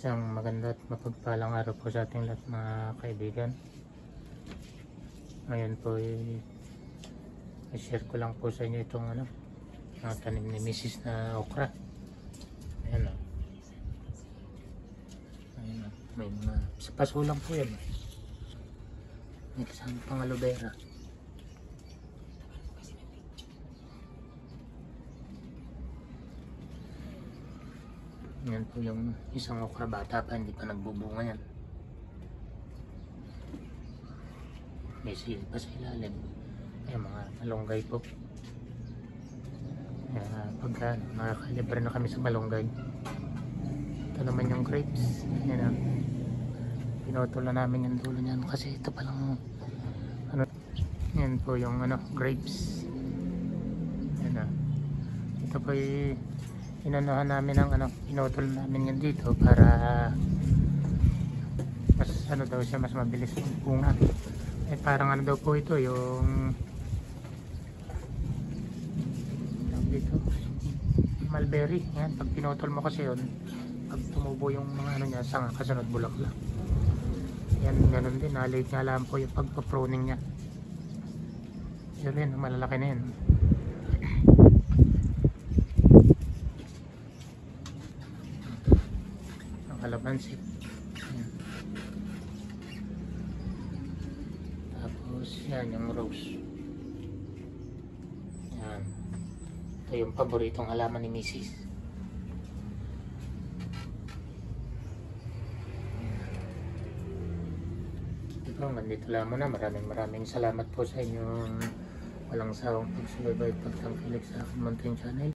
Isang maganda at mapagpalang araw po sa ating lahat mga kaibigan. Ngayon po i-share ko lang po sa inyo itong mga tanim ni Mrs. na okra. Ayan o. Ayan o. May mga sa paso lang po yan. May kasama pang aloe vera. Yan po yung isang okra, bata pa, hindi pa nagbubunga yan. May sili pa sa ilalim. Ay, mga malunggay po. Pagka nakakalibre na kami sa malunggay, ito naman yung grapes. Yan na. Pinutol na namin yung dulo niyan kasi ito palang yan po yung grapes. Yan na. Ito po inanahan namin ng pinutol namin yan dito para mas daw siya, mas mabilis yung bunga. Parang daw po ito yung dito mulberry. Yan, pag pinutol mo kasi yun, pag tumubo yung mga niya, sanga, kasunod bulaklak. Yan, ganun din, late nga lang po yung pagpa-pruning niya. Yun rin, malalaki na yun. Kalamansi. Ayan. Tapos yan yung rose. Yan. Ito yung paboritong halaman ni Mrs. Ito, nandito lang muna. Maraming salamat po sa inyong walang sawang pagsubaybay at pagtangkilik sa aking munting channel.